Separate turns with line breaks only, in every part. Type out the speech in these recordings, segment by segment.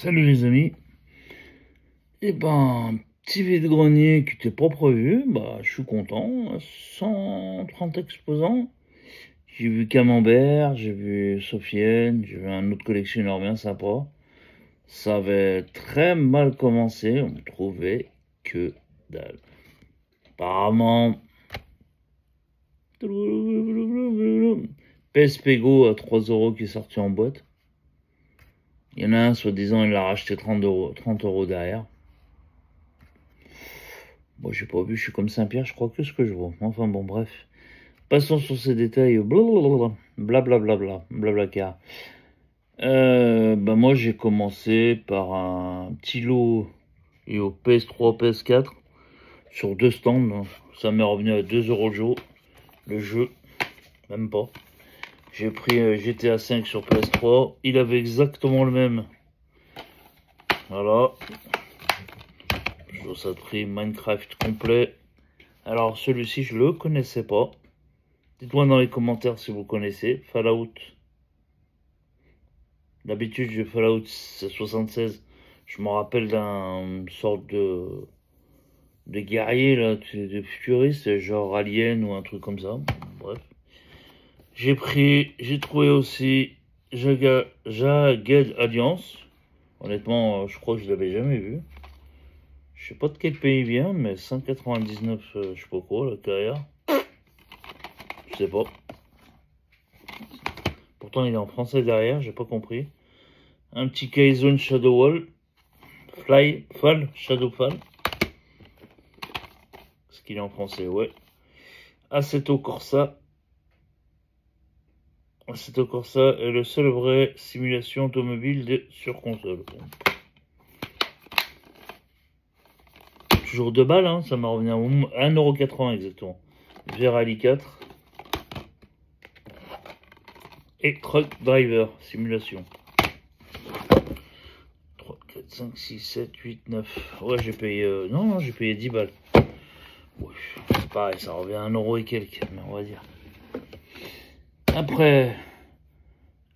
Salut les amis. Eh ben, petit vide-grenier qui n'était pas prévu, bah je suis content. 130 exposants. J'ai vu Camembert, j'ai vu Sofiane, j'ai vu un autre collectionneur bien sympa. Ça avait très mal commencé, on trouvait que dalle. Apparemment, PSP Go à 3 euros qui est sorti en boîte. Il y en a un, soi-disant, il l'a racheté 30 euros derrière. Moi, j'ai pas vu, je suis comme Saint-Pierre, je crois que ce que je vois. Enfin bon, bref. Passons sur ces détails. Blablabla, blablacar. Moi, j'ai commencé par un petit lot et au PS3, PS4 sur 2 stands. Ça m'est revenu à 2 euros le jeu, même pas. J'ai pris GTA 5 sur PS3. Il avait exactement le même. Voilà. Ça a pris Minecraft complet. Alors celui-ci, je le connaissais pas. Dites-moi dans les commentaires si vous connaissez. Fallout. D'habitude, je Fallout 76. Je me rappelle d'un sorte de guerrier, là, de futuriste, genre Alien ou un truc comme ça. Bref. J'ai trouvé aussi Jagged Alliance. Honnêtement, je crois que je l'avais jamais vu. Je sais pas de quel pays il vient, mais 199, je sais pas quoi, la carrière. Je sais pas. Pourtant, il est en français derrière, j'ai pas compris. Un petit Kaizen Shadowfall. Shadowfall. Est-ce qu'il est en français? Ouais. Assetto Corsa. Assetto Corsa est le seul vrai simulation automobile sur console. Toujours 2 balles, hein, ça m'a revenu à 1,80€ exactement. Verali 4. Et Truck Driver simulation. 3, 4, 5, 6, 7, 8, 9. Ouais, j'ai payé. Non, j'ai payé 10 balles. Ouais, c'est pareil, ça revient à 1 euro et quelques, mais on va dire. Après.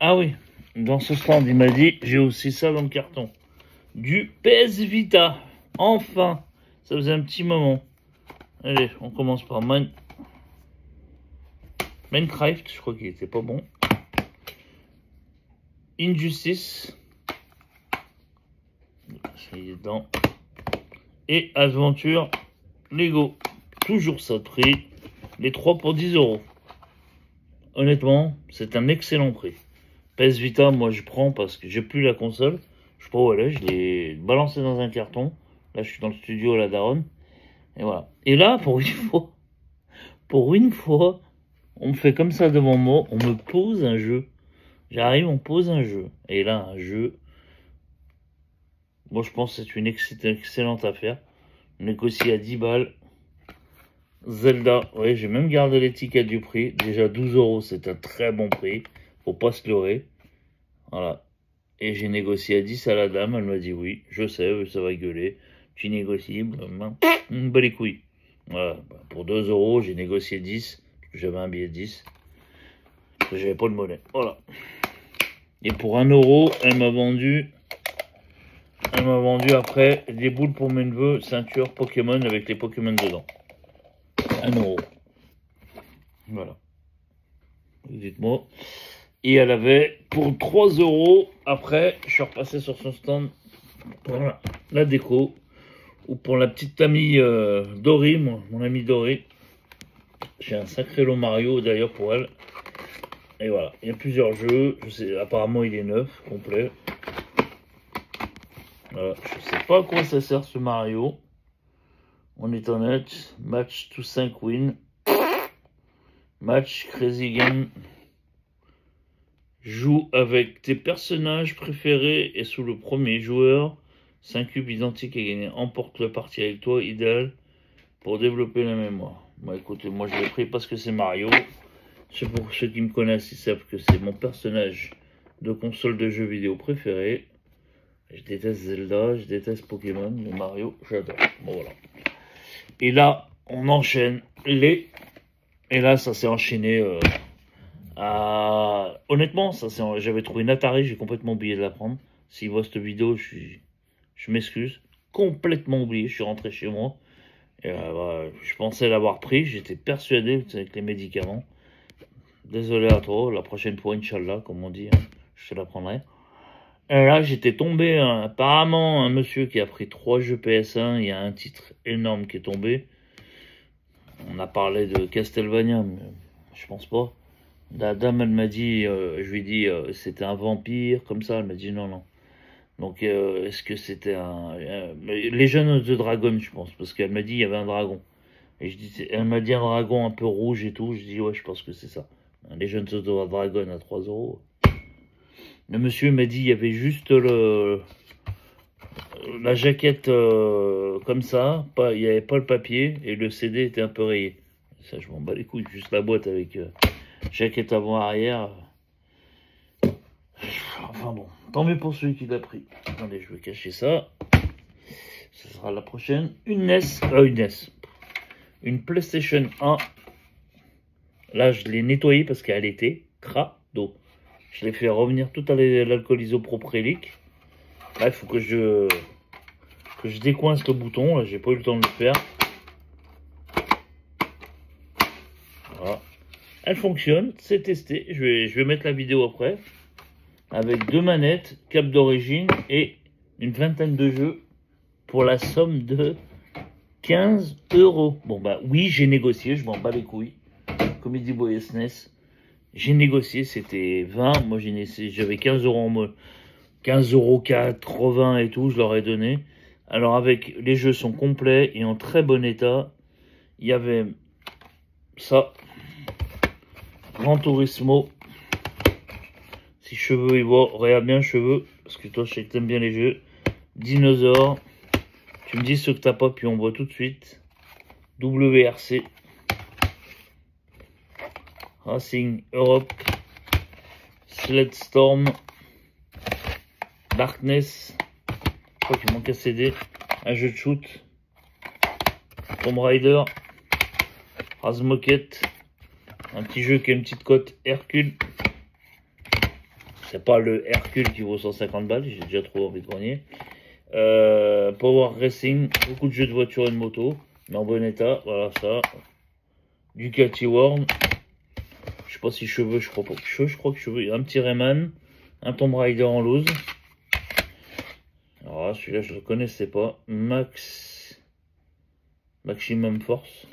Ah oui, dans ce stand, il m'a dit, j'ai aussi ça dans le carton. Du PS Vita. Enfin, ça faisait un petit moment. Allez, on commence par Minecraft, je crois qu'il était pas bon. Injustice. Ça y est dedans. Et Adventure Lego. Toujours ça de prix. Les 3 pour 10 euros. Honnêtement, c'est un excellent prix. PS Vita, moi je prends parce que j'ai plus la console. Je sais pas où elle est, je l'ai balancé dans un carton. Là, je suis dans le studio à la daronne. Et voilà. Et là, pour une fois, on me fait comme ça devant moi, on me pose un jeu. J'arrive, on pose un jeu. Et là, un jeu. Moi, je pense que c'est une excellente affaire. On négocie à 10 balles. Zelda. Oui, j'ai même gardé l'étiquette du prix. Déjà 12 euros, c'est un très bon prix. Faut pas se leurrer. Voilà. Et j'ai négocié à 10 à la dame. Elle m'a dit oui, je sais, ça va gueuler. Tu négocies, bah les couilles. Voilà. Pour 2 euros, j'ai négocié 10. J'avais un billet de 10. J'avais pas de monnaie. Voilà. Et pour 1 euro, elle m'a vendu après des boules pour mes neveux, ceinture Pokémon avec les Pokémon dedans. 1 euro. Voilà. Dites-moi. Et elle avait pour 3 euros. Après, je suis repassé sur son stand pour la déco. Ou pour la petite amie Dory, mon amie Dory. J'ai un sacré lot Mario d'ailleurs pour elle. Et voilà, il y a plusieurs jeux. Je sais, apparemment il est neuf, complet. Voilà, je sais pas à quoi ça sert ce Mario. On est honnête. Match to 5 win. Match Crazy Game. Joue avec tes personnages préférés et sous le premier joueur. 5 cubes identiques à gagner. Emporte la partie avec toi, idéal pour développer la mémoire. Bon écoutez, moi je l'ai pris parce que c'est Mario. C'est pour ceux qui me connaissent, ils savent que c'est mon personnage de console de jeux vidéo préféré. Je déteste Zelda, je déteste Pokémon, mais Mario, j'adore. Bon voilà. Et là, on enchaîne les... Et là, ça s'est enchaîné honnêtement, j'avais trouvé une Atari, j'ai complètement oublié de la prendre. S'il voit cette vidéo, je m'excuse. Complètement oublié, je suis rentré chez moi. Et, voilà, je pensais l'avoir pris, j'étais persuadé avec les médicaments. Désolé à toi, la prochaine fois, Inch'Allah, comme on dit, hein, je te la prendrai. Et là, j'étais tombé, apparemment, un monsieur qui a pris 3 jeux PS1, il y a un titre énorme qui est tombé. On a parlé de Castlevania, mais je pense pas. La dame, elle m'a dit, je lui ai dit, c'était un vampire, comme ça, elle m'a dit non, non. Donc, est-ce que c'était Legend of the Dragon, je pense, parce qu'elle m'a dit, il y avait un dragon. Et elle m'a dit un dragon un peu rouge et tout, je dis, ouais, je pense que c'est ça. Legend of the Dragon à 3 euros. Le monsieur m'a dit, il y avait juste la jaquette comme ça, il n'y avait pas le papier, et le CD était un peu rayé. Ça, je m'en bats les couilles, juste la boîte avec jaquette avant-arrière. Enfin bon, tant mieux pour celui qui l'a pris. Attendez, je vais cacher ça. Ce sera la prochaine. Une NES. Une PlayStation 1. Là, je l'ai nettoyée parce qu'elle était crado. Je l'ai fait revenir tout à l'alcool isopropylique. Là, il faut que je décoince le bouton. Là, j'ai pas eu le temps de le faire. Voilà. Elle fonctionne, c'est testé. Je vais mettre la vidéo après. Avec 2 manettes, câble d'origine et une vingtaine de jeux pour la somme de 15 euros. Bon bah oui, j'ai négocié, je m'en bats les couilles. Comme il dit Boy SNES, j'ai négocié, c'était 20. Moi j'avais 15 euros en mode 15 euros 80 et tout, je leur ai donné. Alors avec les jeux sont complets et en très bon état. Il y avait ça, Gran Turismo. Si cheveux, il voit, regarde bien cheveux, parce que toi je sais que t'aimes bien les jeux. Dinosaure. Tu me dis ce que t'as pas, puis on voit tout de suite. WRC. Racing Europe. Sledstorm. Darkness. Je crois qu'il manque un CD. Un jeu de shoot. Tomb Raider. Razmoket. Un petit jeu qui a une petite cote Hercule. C'est pas le Hercule qui vaut 150 balles, j'ai déjà trop envie de grogner. Power Racing, beaucoup de jeux de voiture et de moto, mais en bon état, voilà ça. Ducati World, je sais pas si cheveux, je crois pas que cheveux, il y a un petit Rayman, un Tomb Raider en loose. Alors celui-là je le connaissais pas. Maximum Force,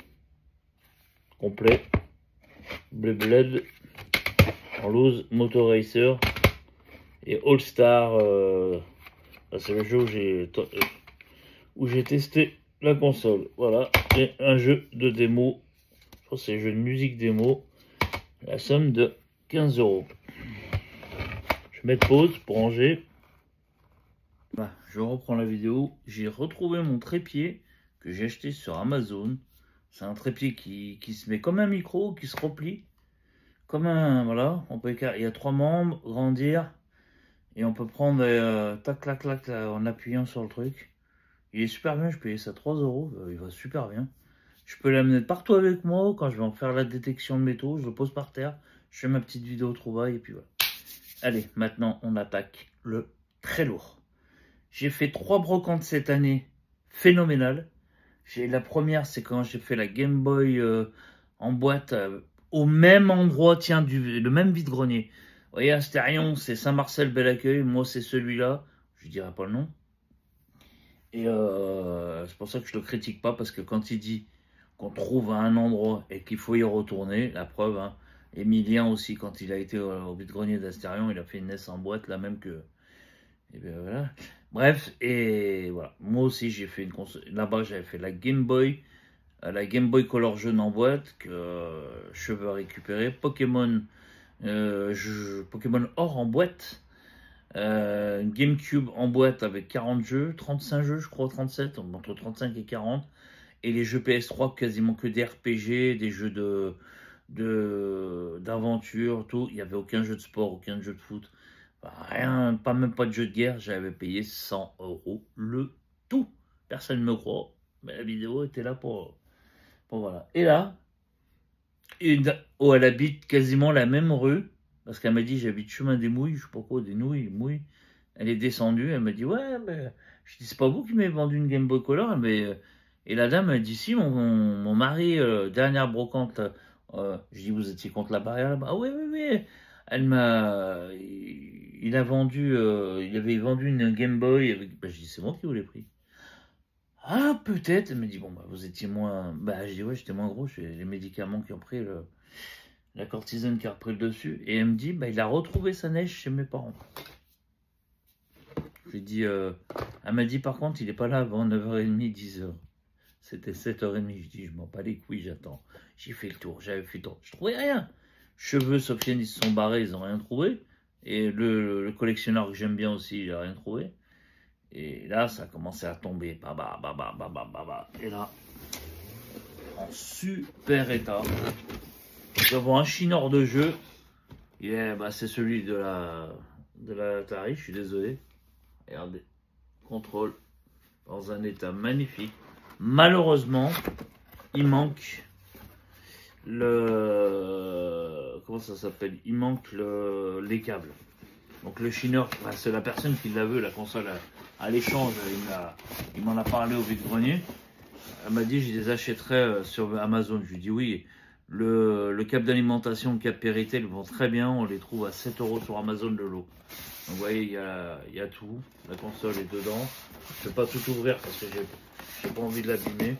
complet. Blade, en loose, Motor Racer. Et All Star, c'est le jeu où j'ai testé la console. Voilà, et un jeu de démo. Je crois que c'est un jeu de musique démo. La somme de 15 euros. Je vais mettre pause pour ranger. Voilà, je reprends la vidéo. J'ai retrouvé mon trépied que j'ai acheté sur Amazon. C'est un trépied qui se met comme un micro, qui se replie. Comme un, voilà, il y a 3 membres, grandir. Et on peut prendre tac, clac, clac, en appuyant sur le truc. Il est super bien, je payais ça 3 euros. Il va super bien. Je peux l'amener partout avec moi. Quand je vais en faire la détection de métaux, je le pose par terre. Je fais ma petite vidéo trouvaille et puis voilà. Allez, maintenant on attaque le très lourd. J'ai fait 3 brocantes cette année phénoménales. La première, c'est quand j'ai fait la Game Boy en boîte au même endroit, tiens, le même vide-grenier. Vous voyez, Astérion, c'est Saint-Marcel, bel accueil. Moi, c'est celui-là. Je dirais pas le nom. Et c'est pour ça que je le critique pas, parce que quand il dit qu'on trouve à un endroit et qu'il faut y retourner, la preuve, hein, Emilien aussi, quand il a été au vide-grenier d'Astérion, il a fait une NES en boîte, la même que... Et bien voilà. Bref, et voilà. Moi aussi, j'ai fait une console. Là-bas, j'avais fait la Game Boy Color jaune en boîte, que je veux récupérer. Pokémon Or en boîte. GameCube en boîte avec 40 jeux, 35 jeux, je crois, 37, entre 35 et 40. Et les jeux PS3, quasiment que des RPG, des jeux d'aventure, tout. Il n'y avait aucun jeu de sport, aucun jeu de foot. Rien, même pas de jeu de guerre. J'avais payé 100 euros le tout. Personne ne me croit. Mais la vidéo était là pour voilà. Et là, elle habite quasiment la même rue. Parce qu'elle m'a dit, j'habite chemin des Mouilles. Je sais pas quoi, des Nouilles, Mouilles. Elle est descendue, elle me dit, ouais, mais... Je dis, c'est pas vous qui m'avez vendu une Game Boy Color, mais... Et la dame, elle dit, si, mon mari, dernière brocante, je dis, vous étiez contre la barrière là-bas? Ah oui, oui, oui. Elle m'a... Il a vendu, il avait vendu une Game Boy, avec... je dis, c'est moi qui vous l'ai pris. Ah, peut-être. Elle me dit, bon, bah, vous étiez moins... je dis, ouais, j'étais moins gros, j'ai les médicaments qui ont pris la cortisone qui a repris le dessus. Et elle me dit, il a retrouvé sa neige chez mes parents. Je lui dis, elle m'a dit, par contre, il n'est pas là avant 9h30, 10h. C'était 7h30. Je dis, je m'en bats les couilles, j'attends. J'ai fait le tour, j'avais fait le tour. Je trouvais rien. Cheveux, Sofiane, ils se sont barrés, ils n'ont rien trouvé. Et le collectionneur que j'aime bien aussi, il n'a rien trouvé. Et là, ça a commencé à tomber. Et là, en super état. Nous avons un chineur de jeu. C'est celui de la Atari, je suis désolé. Regardez, contrôle, dans un état magnifique. Malheureusement, il manque comment ça s'appelle? Il manque les câbles. Donc le chineur, c'est la personne qui l'a vu, la console à l'échange, il m'en a parlé au vide-grenier. Elle m'a dit, je les achèterai sur Amazon. Je lui dis oui. Le câble d'alimentation, le câble Péritel vont très bien. On les trouve à 7 € sur Amazon de l'eau. Donc vous voyez, il y a tout. La console est dedans. Je ne vais pas tout ouvrir parce que j'ai pas envie de l'abîmer.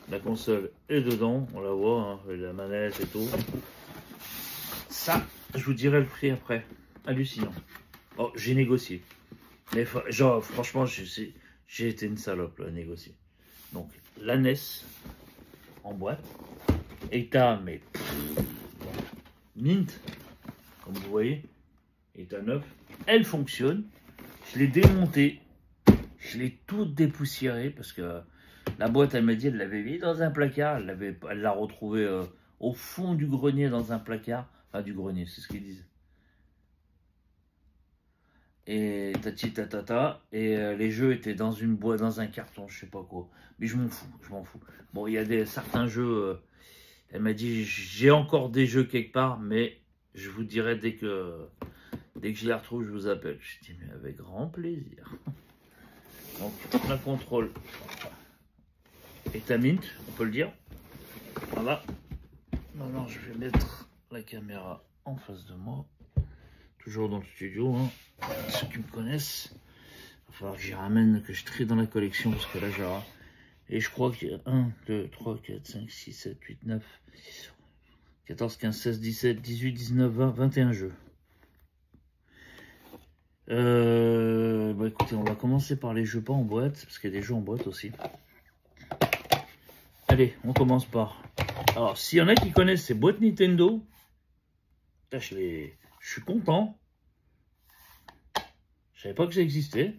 La console est dedans. On la voit, hein, la manette et tout. Ça, je vous dirai le prix après. Hallucinant. Oh, j'ai négocié. Mais genre, franchement, j'ai été une salope là, à négocier. Donc, la NES en boîte. État, mais mint, comme vous voyez, état neuf. Elle fonctionne. Je l'ai démontée. Je l'ai toute dépoussiérée parce que la boîte, elle m'a dit, elle l'avait mis dans un placard. Elle l'a retrouvée au fond du grenier dans un placard. Enfin, du grenier, c'est ce qu'ils disent. Et tati tatata, et les jeux étaient dans une boîte, dans un carton, je sais pas quoi. Mais je m'en fous. Bon, il y a certains jeux, elle m'a dit, j'ai encore des jeux quelque part, mais je vous dirai dès que je les retrouve, je vous appelle. Je dis, mais avec grand plaisir. Donc, la contrôle est à mint, on peut le dire. Voilà. Maintenant, je vais mettre la caméra en face de moi. Toujours dans le studio, hein. Ceux qui me connaissent, il va falloir que j'y ramène, que je trie dans la collection, parce que là j'ai... Et je crois qu'il y a 1, 2, 3, 4, 5, 6, 7, 8, 9, 14, 15, 16, 17, 18, 19, 20, 21 jeux. Écoutez, on va commencer par les jeux pas en boîte, parce qu'il y a des jeux en boîte aussi. Allez, on commence par... Alors, s'il y en a qui connaissent ces boîtes Nintendo, je suis content. Je savais pas que ça existait.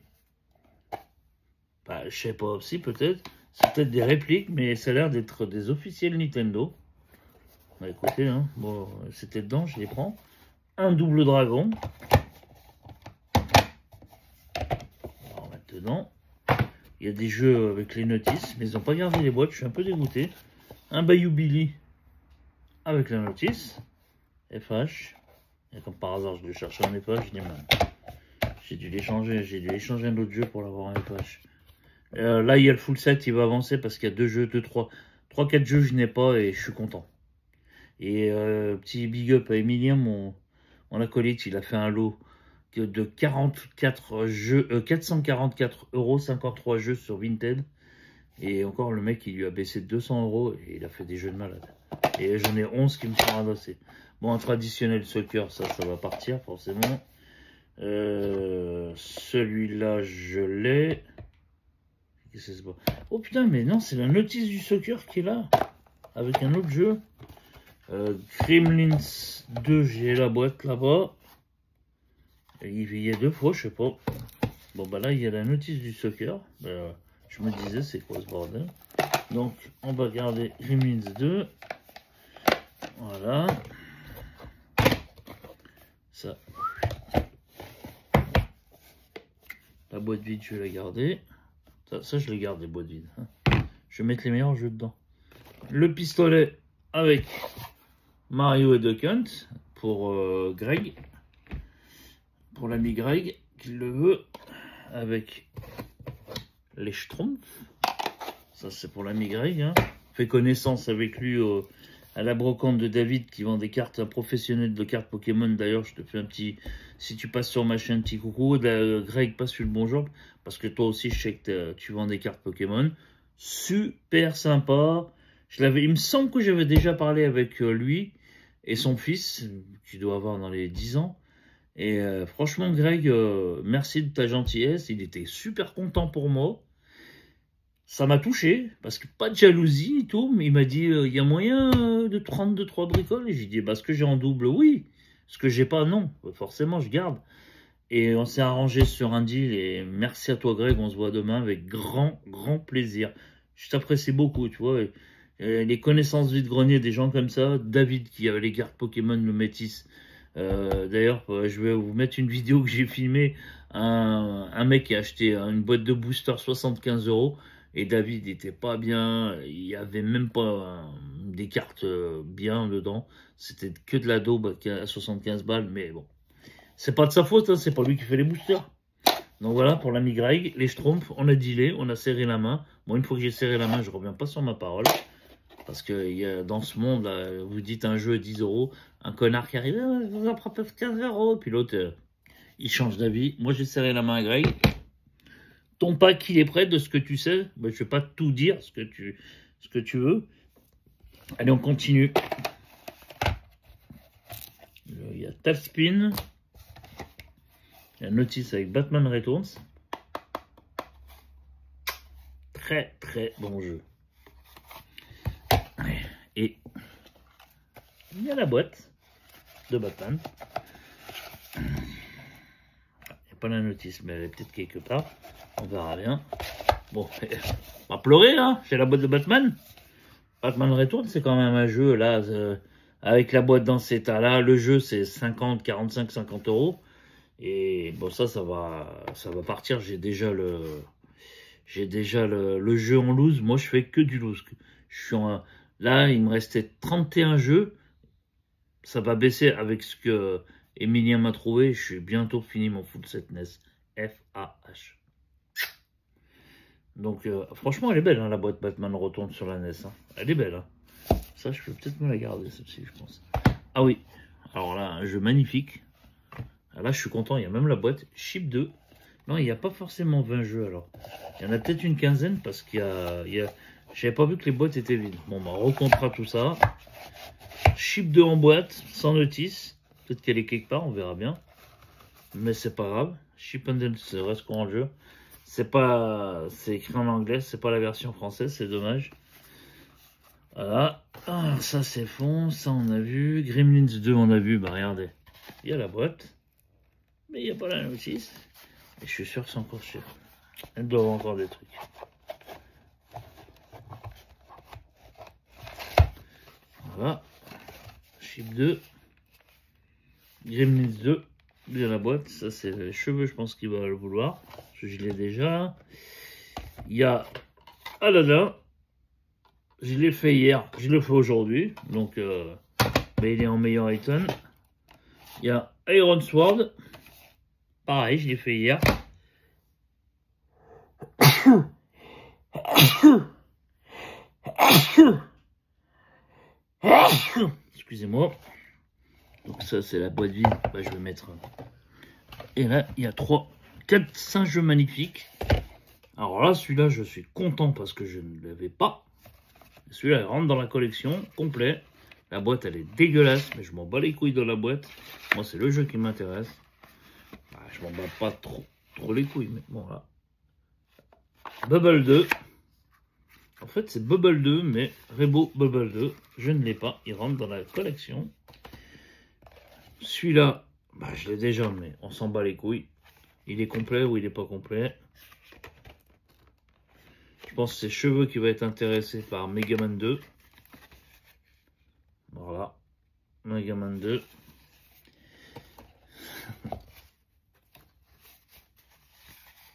Je sais pas, si peut-être. C'est peut-être des répliques, mais ça a l'air d'être des officiels Nintendo. Écoutez, hein, bon, c'était dedans, je les prends. Un double dragon. On va mettre dedans. Il y a des jeux avec les notices, mais ils n'ont pas gardé les boîtes, je suis un peu dégoûté. Un Bayou Billy avec la notice. FH. Et comme par hasard, je le cherche en FH, je dis mal. J'ai dû l'échanger un autre jeu pour l'avoir en FH. Là, il y a le full set, il va avancer parce qu'il y a 2 jeux, 3-4 jeux, je n'ai pas et je suis content. Et petit big up à Emilien, mon acolyte, il a fait un lot de 44 jeux, 444 €, 53 jeux sur Vinted. Et encore, le mec, il lui a baissé de 200 € et il a fait des jeux de malade. Et j'en ai 11 qui me sont ramassés. Bon, un traditionnel soccer, ça va partir forcément. Celui-là, je l'ai. Qu'est-ce que c'est pas? Oh putain, mais non, c'est la notice du soccer qui est là. Avec un autre jeu. Gremlins 2, j'ai la boîte là-bas. Il y a 2 fois, je sais pas. Bon, là, il y a la notice du soccer. Je me disais, c'est quoi ce bordel? Donc, on va garder Gremlins 2. Voilà. Ça. La boîte vide, je vais la garder. Ça je les garde, les boîtes vides. Je vais mettre les meilleurs jeux dedans. Le pistolet avec Mario et Duck Hunt pour Greg. Pour l'ami Greg, qui le veut. avec les Schtroumpfs. Ça, c'est pour l'ami Greg. Hein. Fait connaissance avec lui à la brocante de David qui vend des cartes professionnelles de cartes Pokémon. D'ailleurs, je te fais un petit... Si tu passes sur ma chaîne, petit coucou. Greg, passe le bonjour. Parce que toi aussi, je sais que tu vends des cartes Pokémon. Super sympa. Il me semble que j'avais déjà parlé avec lui et son fils, qui doit avoir dans les 10 ans. Et franchement, Greg, merci de ta gentillesse. Il était super content pour moi. Ça m'a touché, parce que pas de jalousie et tout, mais il m'a dit, il y a moyen de prendre 2-3 bricoles. Et j'ai dit, ce que j'ai en double, oui. Ce que j'ai pas, non. Forcément, je garde. Et on s'est arrangé sur un deal. Et merci à toi, Greg. On se voit demain avec grand, grand plaisir. Je t'apprécie beaucoup, tu vois. Et les connaissances vide-grenier, des gens comme ça. David, qui avait les cartes Pokémon, le métis. D'ailleurs, je vais vous mettre une vidéo que j'ai filmée. Un mec qui a acheté une boîte de booster 75 €. Et David n'était pas bien, il n'y avait même pas des cartes bien dedans. C'était que de la daube à 75 balles, mais bon. C'est pas de sa faute, hein, c'est pas lui qui fait les boosters. Donc voilà, pour l'ami Greg, les Schtroumpfs, on a dealé, on a serré la main. Bon, une fois que j'ai serré la main, je reviens pas sur ma parole. Parce que dans ce monde, là, vous dites un jeu à 10 €, un connard qui arrive, vous en prends 15 €, puis l'autre, il change d'avis. Moi, j'ai serré la main à Greg. Ton pack, il est prêt de ce que tu sais. Je ne vais pas tout dire, ce que tu veux. Allez, on continue. Il y a Tailspin. Il y a Notice avec Batman Returns. Très, très bon jeu. Et il y a la boîte de Batman. Il n'y a pas la notice, mais elle est peut-être quelque part. On verra bien. Bon, on va pleurer, hein. C'est la boîte de Batman. Batman Return, c'est quand même un jeu, là, avec la boîte dans cet état-là. Le jeu, c'est 50, 45, 50 €. Et bon, ça va partir. J'ai déjà le jeu en loose. Moi, je fais que du loose. Là, il me restait 31 jeux. Ça va baisser avec ce que Emilien m'a trouvé. Je suis bientôt fini mon full set NES. F-A-H. Donc, franchement, elle est belle, hein, la boîte Batman Return sur la NES. Hein. Elle est belle. Hein. Ça, je peux peut-être me la garder, celle-ci, je pense. Ah oui. Alors là, un jeu magnifique. Là, je suis content. Il y a même la boîte. Chip 2. Non, il n'y a pas forcément 20 jeux, alors. Il y en a peut-être une quinzaine, parce qu'il y a... J'avais pas vu que les boîtes étaient vides. Bon, on recomptera tout ça. Chip 2 en boîte, sans notice. Peut-être qu'elle est quelque part, on verra bien. Mais c'est pas grave. Chip and Dale, c'est reste qu'on le jeu. C'est écrit en anglais, c'est pas la version française, c'est dommage. Voilà. Ah, ça c'est fond, ça on a vu. Gremlins 2 on a vu, regardez. Il y a la boîte. Mais il n'y a pas la notice. Et je suis sûr que c'est encore cher. Elles doivent avoir encore des trucs. Voilà. Chip 2. Gremlins 2. Il y a la boîte. Ça c'est les cheveux, je pense qu'il va le vouloir. Parce que je l'ai déjà. Il y a Aladdin. Je l'ai fait hier. Je le fais aujourd'hui. Donc, mais il est en meilleur item. Il y a Iron Sword. Pareil, je l'ai fait hier. Excusez-moi. Donc ça, c'est la boîte vide. Je vais mettre... Et là, il y a 4, 5 jeux magnifiques. Alors là, celui-là, je suis content parce que je ne l'avais pas. Celui-là, il rentre dans la collection, complet. La boîte, elle est dégueulasse, mais je m'en bats les couilles de la boîte. Moi, c'est le jeu qui m'intéresse. Je m'en bats pas trop les couilles, mais bon, là. Bubble 2. En fait, c'est Bubble 2, mais Rebo Bubble 2. Je ne l'ai pas, il rentre dans la collection. Celui-là, je l'ai déjà, mais on s'en bat les couilles. Il est complet ou il n'est pas complet. Je pense que c'est Cheveux qui va être intéressé par Megaman 2. Voilà. Megaman 2.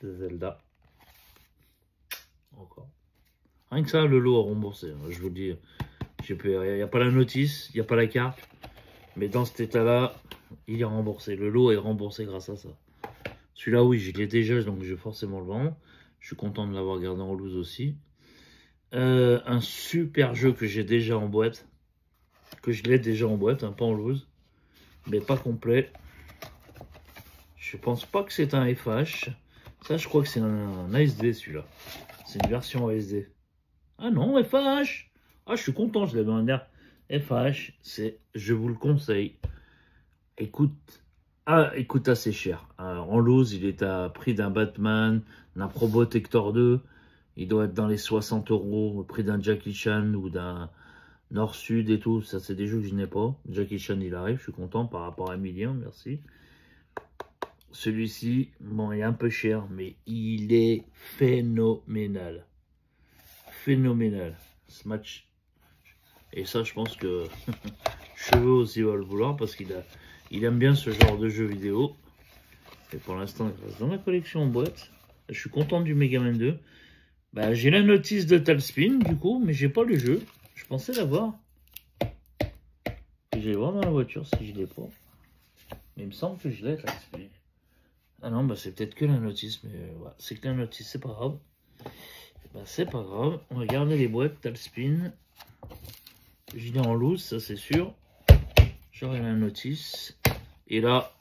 De Zelda. Encore. Rien que ça, le lot à rembourser. Je vous le dis. Il n'y a pas la notice, il n'y a pas la carte. Mais dans cet état-là, il est remboursé. Le lot est remboursé grâce à ça. Celui-là, oui, je l'ai déjà, donc je vais forcément le vendre. Je suis content de l'avoir gardé en loose aussi. Un super jeu que j'ai déjà en boîte. Que je l'ai déjà en boîte, pas en loose. Mais pas complet. Je pense pas que c'est un FH. Ça, je crois que c'est un ASD, celui-là. C'est une version ASD. Ah non, FH. Ah, je suis content, je l'avais en l'air. FH, je vous le conseille. Écoute, écoute assez cher. En loose, il est à prix d'un Batman, d'un Probotector 2. Il doit être dans les 60 € au prix d'un Jackie Chan ou d'un Nord-Sud et tout. Ça, c'est des jeux que je n'ai pas. Jackie Chan, il arrive. Je suis content par rapport à Emilien, merci. Celui-ci, bon, il est un peu cher, mais il est phénoménal. Phénoménal. Ce match. Et ça, je pense que Cheveux aussi va le vouloir parce qu'il aime bien ce genre de jeu vidéo. Et pour l'instant, il reste dans la collection en boîte. Je suis content du Mega Man 2. Bah, j'ai la notice de Talspin, du coup, mais j'ai pas le jeu. Je pensais l'avoir. Je vais voir dans la voiture si je l'ai pas. Mais il me semble que je l'ai, Talspin. Ah non, bah c'est peut-être que la notice, mais ouais, c'est que la notice, c'est pas grave. Bah, c'est pas grave. On va garder les boîtes, Talspin. Je l'ai en loose, ça c'est sûr. J'aurai la notice. Et là,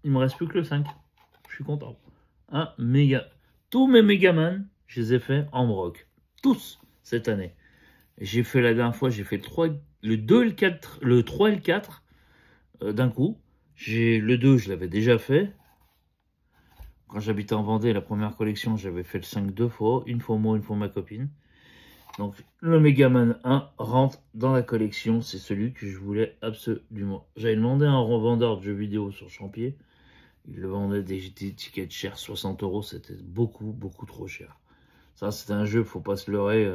il me reste plus que le 5. Je suis content. Tous mes Megaman, je les ai fait en broc. Tous, cette année. J'ai fait la dernière fois, j'ai fait le 2 et le 4, le 3 et le 4 d'un coup. Le 2, je l'avais déjà fait. Quand j'habitais en Vendée, la première collection, j'avais fait le 5 deux fois. Une fois moi, une fois ma copine. Donc, le Megaman 1 rentre dans la collection. C'est celui que je voulais absolument. J'avais demandé à un revendeur de jeux vidéo sur Champier. Il le vendait des tickets chers, 60 €. C'était beaucoup, beaucoup trop cher. Ça, c'est un jeu, faut pas se leurrer.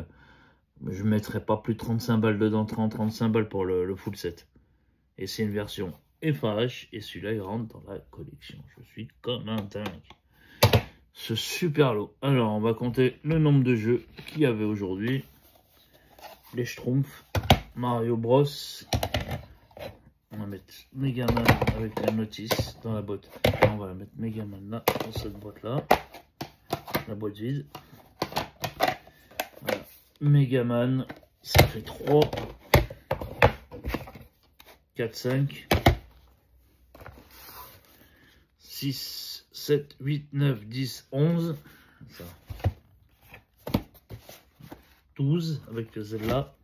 Je ne mettrais pas plus de 35 balles dedans. 30-35 balles pour le full set. Et c'est une version FH. Et celui-là, il rentre dans la collection. Je suis comme un dingue. Ce super lot. Alors, on va compter le nombre de jeux qu'il y avait aujourd'hui. Les Schtroumpfs, Mario Bros. On va mettre Megaman avec la notice dans la boîte. On va la mettre Megaman là, dans cette boîte-là. La boîte vide. Voilà. Megaman, ça fait 3, 4, 5, 6, 7, 8, 9, 10, 11. Ça. 12 avec le Zelda.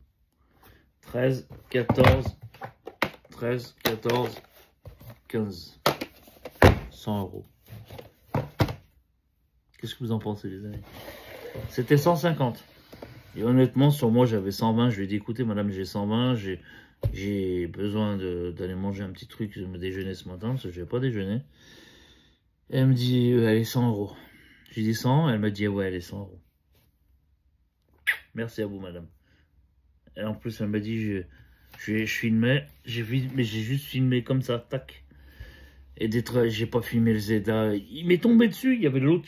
13, 14, 13, 14, 15. 100 €. Qu'est-ce que vous en pensez, les amis? C'était 150. Et honnêtement, sur moi, j'avais 120. Je lui ai dit, écoutez, madame, j'ai 120. J'ai besoin d'aller manger un petit truc. Je me déjeuner ce matin, parce que je n'ai pas déjeuné. Et elle me dit, allez, 100 €. J'ai dit 100. Elle m'a dit, ouais, allez, 100 €. Merci à vous, madame. Et en plus, elle m'a dit, je filmais. Mais j'ai juste filmé comme ça, tac. Et j'ai pas filmé le Zelda. Il m'est tombé dessus. Il y avait l'autre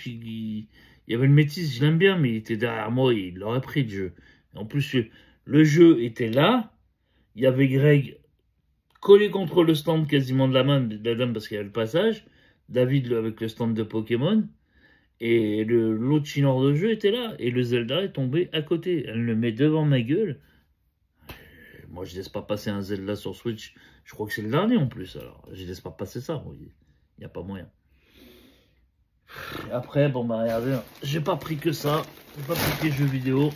il y avait le métis, je l'aime bien, mais il était derrière moi, il l'aurait pris le jeu. En plus, le jeu était là. Il y avait Greg collé contre le stand quasiment de la main de la dame parce qu'il y avait le passage. David avec le stand de Pokémon. Et l'autre chineur de jeu était là. Et le Zelda est tombé à côté. Elle le met devant ma gueule. Moi, je laisse pas passer un Zelda sur Switch. Je crois que c'est le dernier en plus. Alors, je laisse pas passer ça. Il n'y a pas moyen. Après, bon, bah, regardez. J'ai pas pris que ça. J'ai pas pris que les jeux vidéo.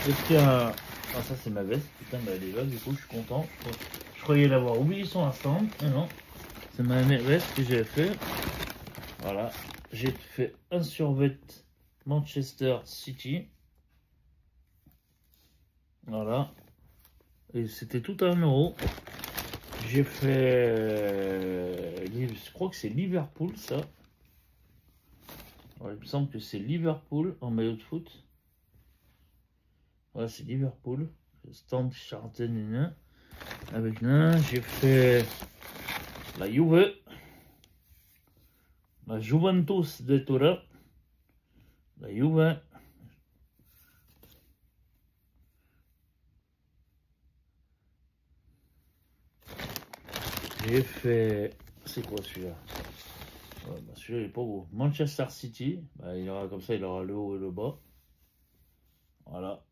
J'ai pris un. Ah, ça, c'est ma veste. Putain, bah, elle est là. Du coup, je suis content. Je croyais l'avoir oublié sur un stand. Mais non. C'est ma veste que j'ai fait. Voilà. J'ai fait un survêt Manchester City. Voilà. Et c'était tout à 1 €. J'ai fait... je crois que c'est Liverpool, ça. Ouais, il me semble que c'est Liverpool en maillot de foot. Ouais, c'est Liverpool. Stand Charten. Avec là, j'ai fait la Juve. La Juventus de Turin. La Juve. J'ai fait... C'est quoi celui-là? Bah, celui-là, il est pas beau. Manchester City, bah, il aura comme ça, il aura le haut et le bas. Voilà.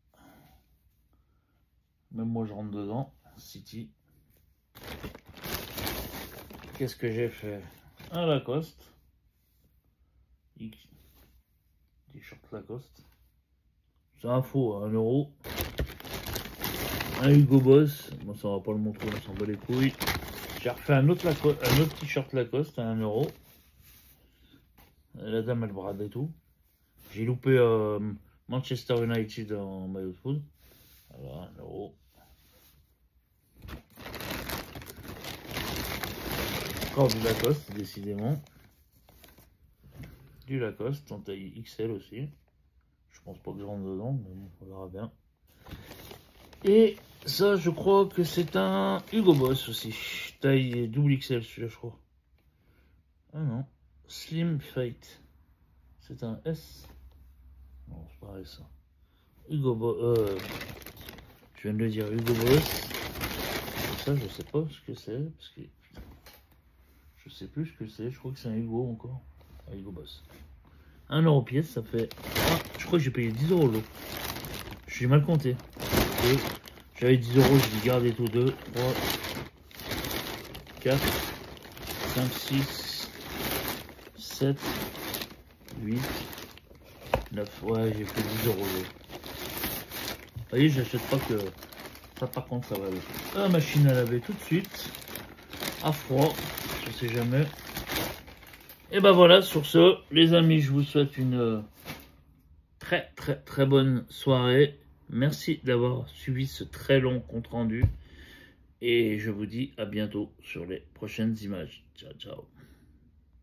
Même moi, je rentre dedans. City. Qu'est-ce que j'ai fait? Un Lacoste. T-shirt Lacoste. C'est un faux, à 1 euro. Un Hugo Boss. Bon, ça, on va pas le montrer, on s'en bat les couilles. J'ai refait un autre t-shirt Lacoste à 1 euro. La dame, elle brade et tout. J'ai loupé Manchester United en maillot de foot. Voilà, 1 euro. Encore du Lacoste, décidément. Du Lacoste en taille XL aussi. Je pense pas que je rentre dedans, mais on verra bien. Et ça, je crois que c'est un Hugo Boss aussi. Taille double XL, celui-là, je crois. Ah non. Slim Fight. C'est un S. Non, c'est pareil ça. Hugo Boss. Je viens de le dire, Hugo Boss. Ça, je sais pas ce que c'est. Parce que je sais plus ce que c'est. Je crois que c'est un Hugo encore. Un Hugo Boss. 1 euro pièce, ça fait. Ah, je crois que j'ai payé 10 euros l'eau. Je suis mal compté. J'avais 10 euros, je dis gardez tous 2, 3, 4, 5, 6, 7, 8, 9. Ouais, j'ai fait 10 euros l'eau. Vous voyez, j'achète pas que. Ça, par contre, ça va aller. La machine à laver tout de suite. À froid, je sais jamais. Et ben voilà, sur ce, les amis, je vous souhaite une très bonne soirée. Merci d'avoir suivi ce très long compte rendu. Et je vous dis à bientôt sur les prochaines images. Ciao, ciao.